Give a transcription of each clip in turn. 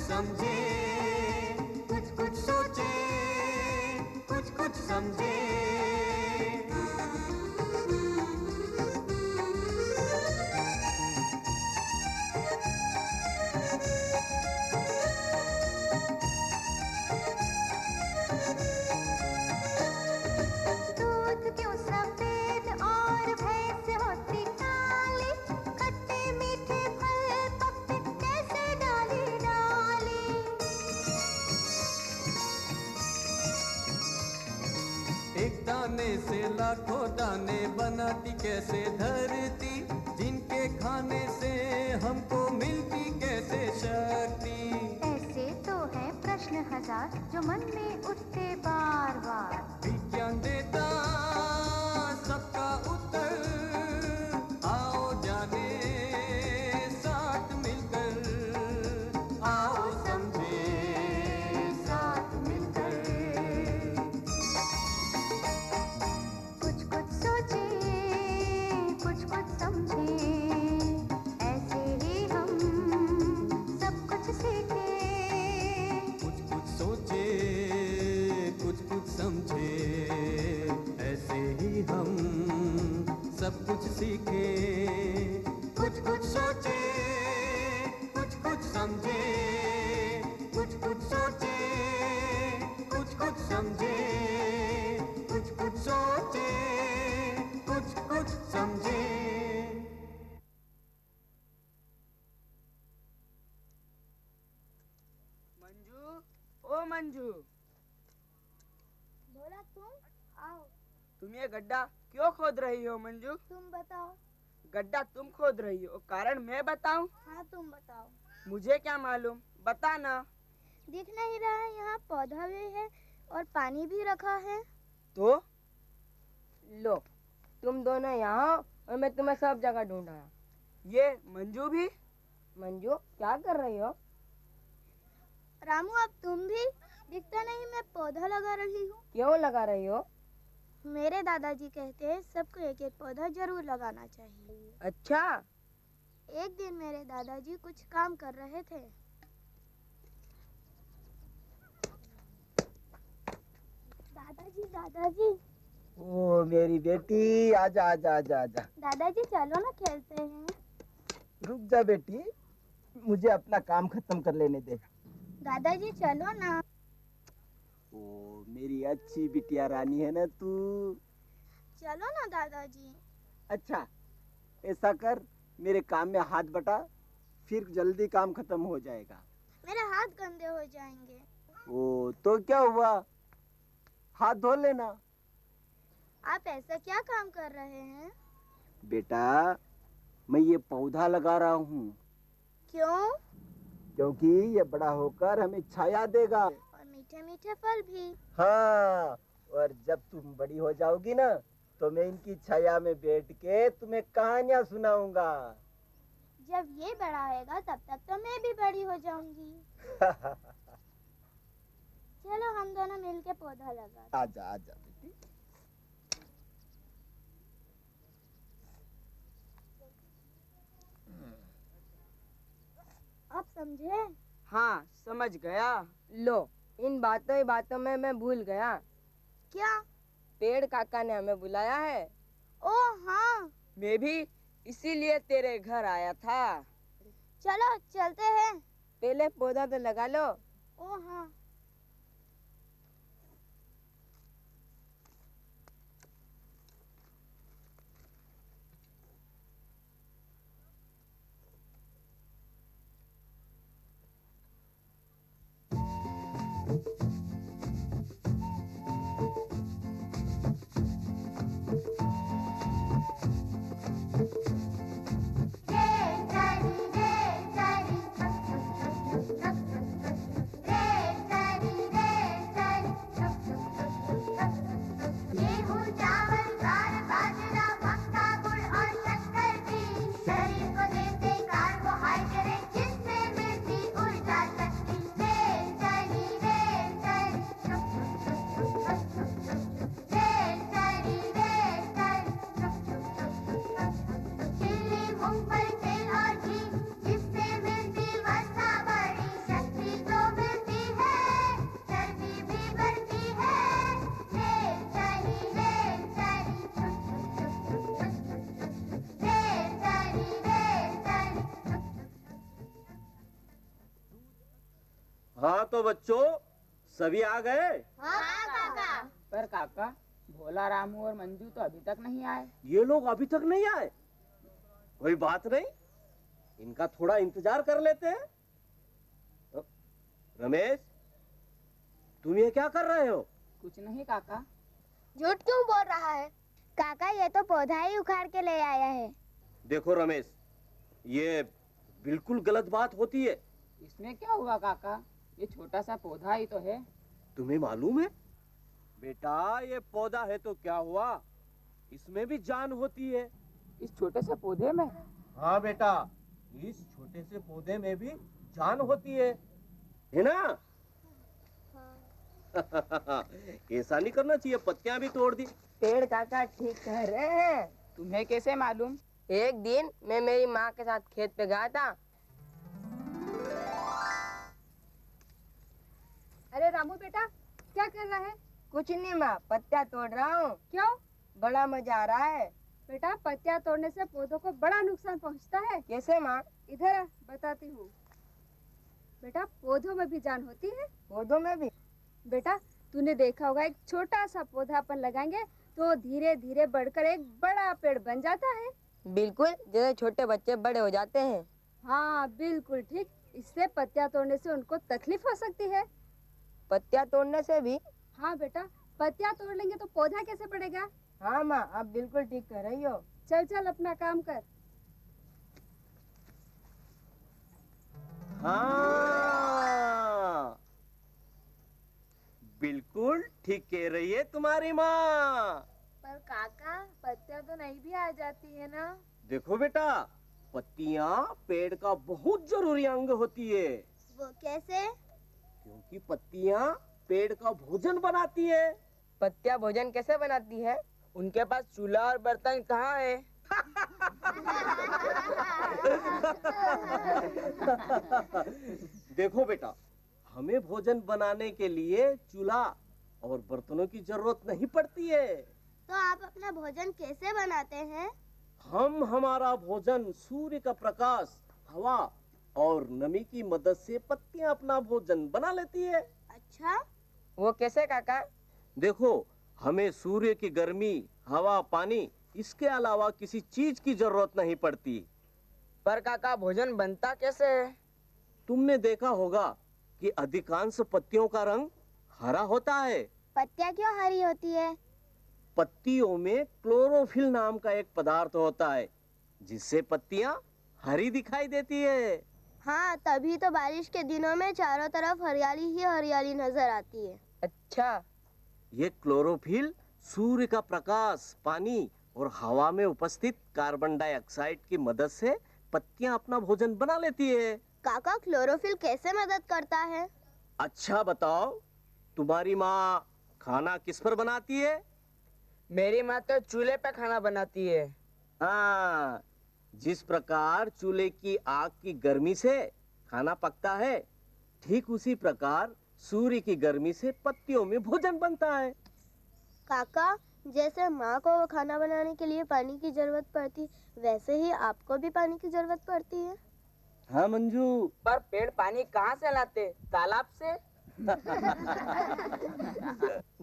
समझे, कुछ कुछ सोचे, कुछ कुछ समझे। दूध क्यों सफेद और भैंस होती काली, खट्टे मीठे फल पकते कैसे डाली डाली। एक दाने से लाखों दाने बनाती कैसे धरती, जिनके खाने से हमको मिलती कैसे शक्ति। ऐसे तो है प्रश्न हजार जो मन में उठते बार बार। विज्ञान देता सबका उत्तर, आओ जाने साथ मिलकर, आओ समझे साथ मिलकर। कुछ कुछ सोचे, कुछ कुछ समझे, ऐसे ही हम सब कुछ सीखे। कुछ कुछ सोचे, कुछ कुछ समझे, ऐसे ही हम सब कुछ सीखे। कुछ कुछ सोचे, कुछ कुछ समझे, कुछ कुछ सोचे, कुछ कुछ समझे, कुछ कुछ सोचे, कुछ कुछ समझे। मंजू, ओ मंजू, बोला तुम आओ। तुम ये गड्ढा क्यों खोद रही हो मंजू? तुम बताओ। गड्ढा तुम खोद रही हो, कारण मैं बताऊं? हाँ तुम बताओ। मुझे क्या मालूम, बता ना। दिख नहीं रहा है, यहाँ पौधा भी है और पानी भी रखा है। तो लो, तुम दोनों यहाँ हो और मैं तुम्हें सब जगह ढूंढ आया। ये मंजू भी? मंजू क्या कर रही हो? रामू अब तुम भी? दिखता नहीं मैं पौधा लगा रही हूँ। क्यों लगा रही हो? मेरे दादाजी कहते हैं सबको एक एक पौधा जरूर लगाना चाहिए। अच्छा, एक दिन मेरे दादाजी कुछ काम कर रहे थे। दादाजी दादाजी ओ मेरी बेटी, आजा आजा आजा आजा। दादाजी चलो ना खेलते हैं। रुक जा बेटी, मुझे अपना काम खत्म कर लेने दे। दादाजी चलो ना। ओ मेरी अच्छी बिटिया रानी है ना तू। चलो ना दादाजी। अच्छा ऐसा कर, मेरे काम में हाथ बटा, फिर जल्दी काम खत्म हो जाएगा। मेरे हाथ गंदे हो जाएंगे। ओ तो क्या हुआ, हाथ धो लेना। आप ऐसा क्या काम कर रहे हैं? बेटा मैं ये पौधा लगा रहा हूँ क्यों? क्योंकि ये बड़ा होकर हमें छाया देगा। और मीठे मीठे फल भी। हाँ, और जब तुम बड़ी हो जाओगी ना तो मैं इनकी छाया में बैठ के तुम्हें कहानियां सुनाऊंगा। जब ये बड़ा होएगा तब तक तो मैं भी बड़ी हो जाऊंगी। चलो हम दोनों मिलके पौधा लगाते। आजा आजा बेटी। आप समझे? हाँ समझ गया। लो, इन बातों बातों में मैं भूल गया। क्या? पेड़ काका ने हमें बुलाया है। ओ हाँ, मैं भी इसीलिए तेरे घर आया था। चलो चलते हैं। पहले पौधा तो लगा लो। ओ हाँ। हाँ तो बच्चों सभी आ गए। हाँ काका। पर काका, भोला, रामू और मंजू तो अभी तक नहीं आए। ये लोग अभी तक नहीं आए। कोई बात नहीं, इनका थोड़ा इंतजार कर लेते हैं। रमेश, तुम ये क्या कर रहे हो? कुछ नहीं काका। झूठ क्यों बोल रहा है? काका ये तो पौधा ही उखाड़ के ले आया है। देखो रमेश, ये बिल्कुल गलत बात होती है। इसमें क्या हुआ काका, ये छोटा सा पौधा ही तो है। तुम्हें मालूम है बेटा, ये पौधा है तो क्या हुआ, इसमें भी जान होती है। इस छोटे से पौधे में? हाँ बेटा, इस छोटे से पौधे में भी जान होती है ना? ऐसा नहीं करना चाहिए, पत्तियां भी तोड़ दी। पेड़ काका ठीक कह रहे हैं। तुम्हें कैसे मालूम? एक दिन मैं मेरी माँ के साथ खेत पे गया था। अरे रामू बेटा, क्या कर रहा है? कुछ नहीं माँ, पत्तियां तोड़ रहा हूँ। क्यों? बड़ा मजा आ रहा है। बेटा, पत्तियां तोड़ने से पौधों को बड़ा नुकसान पहुंचता है। कैसे माँ? इधर आ, बताती हूँ। बेटा, पौधों में भी जान होती है। पौधों में भी? बेटा, तूने देखा होगा एक छोटा सा पौधा अपन लगाएंगे तो धीरे धीरे बढ़कर एक बड़ा पेड़ बन जाता है। बिल्कुल, जैसे छोटे बच्चे बड़े हो जाते हैं। हाँ बिल्कुल ठीक। इससे पत्तियां तोड़ने से उनको तकलीफ हो सकती है। पत्तियां तोड़ने से भी? हाँ बेटा, पत्तियां तोड़ लेंगे तो पौधा कैसे बढ़ेगा? हाँ माँ, आप बिल्कुल ठीक कह रही हो। चल चल अपना काम कर। हाँ, बिल्कुल ठीक कह रही है तुम्हारी माँ। पर काका, पत्तियां तो नहीं भी आ जाती है ना? देखो बेटा, पत्तियां पेड़ का बहुत जरूरी अंग होती है। वो कैसे? क्योंकि पत्तियां पेड़ का भोजन बनाती है। पत्तियां भोजन कैसे बनाती है? उनके पास चूल्हा और बर्तन कहाँ है? देखो बेटा, हमें भोजन बनाने के लिए चूल्हा और बर्तनों की जरूरत नहीं पड़ती है। तो आप अपना भोजन कैसे बनाते हैं? हम हमारा भोजन सूर्य का प्रकाश, हवा और नमी की मदद से पत्तियां अपना भोजन बना लेती है। अच्छा, वो कैसे काका? देखो, हमें सूर्य की गर्मी, हवा, पानी, इसके अलावा किसी चीज की जरूरत नहीं पड़ती। पर काका, भोजन बनता कैसे है? तुमने देखा होगा कि अधिकांश पत्तियों का रंग हरा होता है। पत्तियां क्यों हरी होती है? पत्तियों में क्लोरोफिल नाम का एक पदार्थ होता है, जिससे पत्तियां हरी दिखाई देती है। हाँ, तभी तो बारिश के दिनों में चारों तरफ हरियाली ही हरियाली नजर आती है। अच्छा, ये क्लोरोफिल सूर्य का प्रकाश, पानी और हवा में उपस्थित कार्बन डाइऑक्साइड की मदद से पत्तियां अपना भोजन बना लेती है। काका, क्लोरोफिल कैसे मदद करता है? अच्छा बताओ, तुम्हारी माँ खाना किस पर बनाती है? मेरी माँ तो चूल्हे पे खाना बनाती है। हाँ, जिस प्रकार चूल्हे की आग की गर्मी से खाना पकता है, ठीक उसी प्रकार सूर्य की गर्मी से पत्तियों में भोजन बनता है। काका, जैसे माँ को खाना बनाने के लिए पानी की जरूरत पड़ती, वैसे ही आपको भी पानी की जरूरत पड़ती है। हाँ मंजू। पर पेड़ पानी कहाँ से लाते? तालाब से?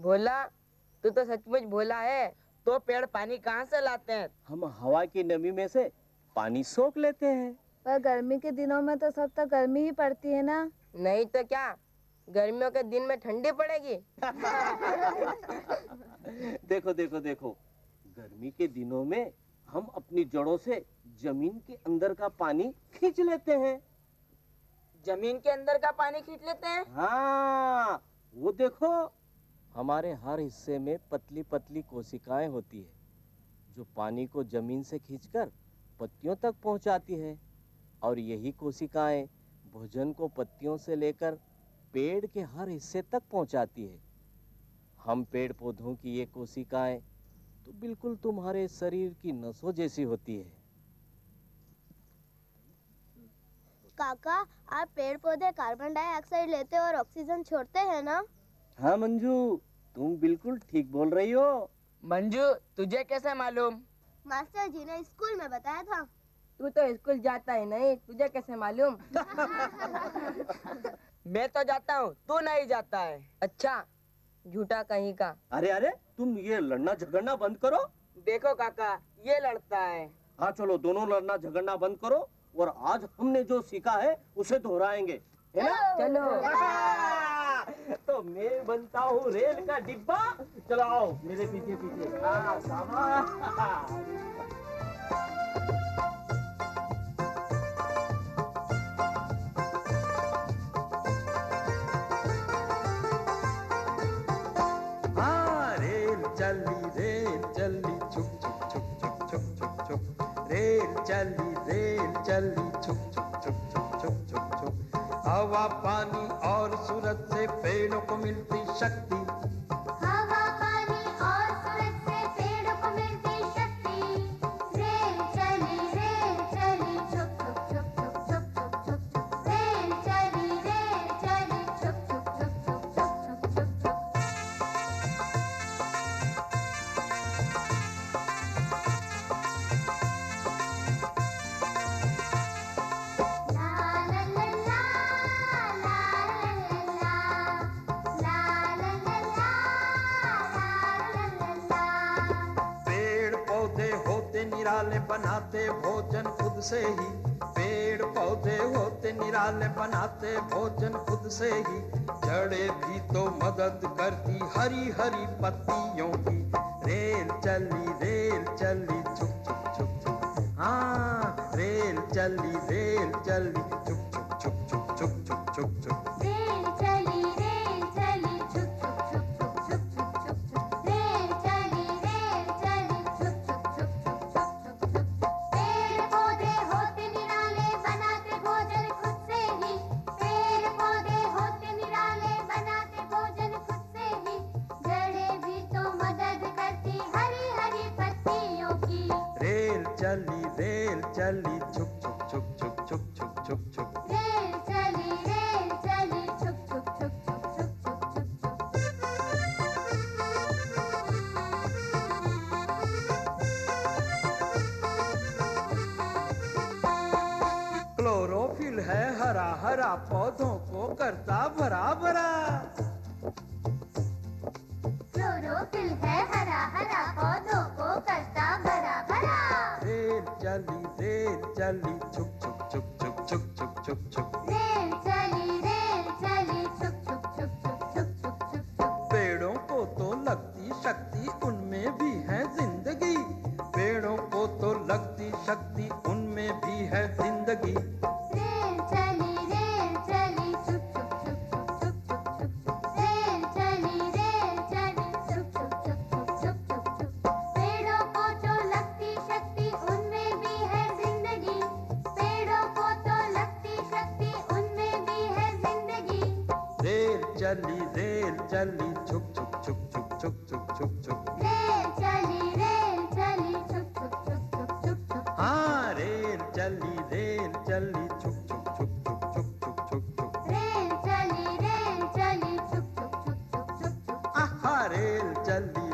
भोला, तू तो सचमुच भोला है। तो पेड़ पानी कहाँ से लाते हैं? हम हवा की नमी में से पानी सोख लेते हैं। पर गर्मी के दिनों में तो सब तो गर्मी ही पड़ती है ना। नहीं तो क्या, गर्मियों के दिन में ठंडी पड़ेगी। देखो देखो देखो, गर्मी के दिनों में हम अपनी जड़ों से जमीन के अंदर का पानी खींच लेते हैं। जमीन के अंदर का पानी खींच लेते हैं? हाँ, वो देखो, हमारे हर हिस्से में पतली पतली कोशिकाएं होती है, जो पानी को जमीन से खींचकर पत्तियों तक पहुंचाती है। और यही कोशिकाएं भोजन को पत्तियों से लेकर पेड़ के हर हिस्से तक पहुंचाती है। हम पेड़ पौधों की ये कोशिकाएं तो बिल्कुल तुम्हारे शरीर की नसों जैसी होती है। काका, आप पेड़ पौधे कार्बन डाइऑक्साइड लेते और ऑक्सीजन छोड़ते हैं ना? हाँ मंजू, तुम बिल्कुल ठीक बोल रही हो। मंजू, तुझे कैसे मालूम? मास्टर जी ने स्कूल में बताया था। तू तो स्कूल जाता ही नहीं, तुझे कैसे मालूम? मैं तो जाता हूँ, तू नहीं जाता है। अच्छा, झूठा कहीं का। अरे अरे, तुम ये लड़ना झगड़ना बंद करो। देखो काका, ये लड़ता है। हाँ चलो, दोनों लड़ना झगड़ना बंद करो और आज हमने जो सीखा है उसे दोहराएंगे, है ना? चलो। तो मैं बनता हूँ रेल का डिब्बा। चलो आओ मेरे पीछे पीछे। शाबाश। हाँ, रेल चली छुक छुक छुक छुक छुक छुक छुक। रेल चली छुक छुक छुक छुक छुक छुक छुक। हवा पानी और सूरज से पेड़ों को मिलती शक्ति। हवा पानी और सूरज से पेड़ों को मिलती शक्ति। रेल चली छुक छुक छुक छुक छुक छुक छुक छुक। रेल चली छुक छुक छुक छुक छुक छुक छुक छुक। पेड़ पौधे होते निराले बनाते भोजन खुद से ही। पेड़ पौधे होते निराले बनाते भोजन खुद से ही। जड़ें भी तो मदद करती हरी हरी पत्तियों की। रेल चली छुक छुक छुक छुक। हाँ, रेल चली छुक छुक छुक छुक छुक छुक छुक छुक। रेल चली छुक छुक छुक छुक छुक छुक छुक। रेल चली छुक छुक छुक छुक छुक छुक छुक। पेड़ पौधे होते निराले बनाते भोजन खुद से ही। पेड़ पौधे होते निराले बनाते भोजन खुद से ही। जड़ें भी तो मदद करती हरी हरी पत्तियों की। रेल चली छुक छुक छुक छुक छुक छुक छुक छुक। रेल चली छुक छुक छुक छुक छुक छुक छुक छुक। क्लोरोफिल है हरा हरा पौधों को करता भरा भरा। क्लोरोफिल है हरा हरा पौधों को करता भरा भरा। रेल चली छुक छुक छुक छुक छुक छुक छुक छुक। रेल चली छुक छुक छुक छुक छुक छुक छुक छुक। पेड़ों को तो लगती शक्ति उनमें भी है जिंदगी। पेड़ों को तो लगती शक्ति उनमें भी है जिंदगी। रेल चली छुक छुक छुक छुक छुक छुक छुक। रेल चली छुक छुक छुक छुक छुक छुक छुक। पेड़ों को तो लगती शक्ति उनमें भी है जिंदगी। पेड़ों को तो लगती शक्ति उनमें भी है जिंदगी। रेल चली छुक छुक छुक छुक छुक छुक छुक छुक। रेल चली छुक छुक छुक छुक छुक छुक। हाँ, रेल चली छुक छुक छुक छुक छुक छुक छुक छुक। रेल चली छुक छुक छुक छुक छुक छुक छुक। आहा, रेल चली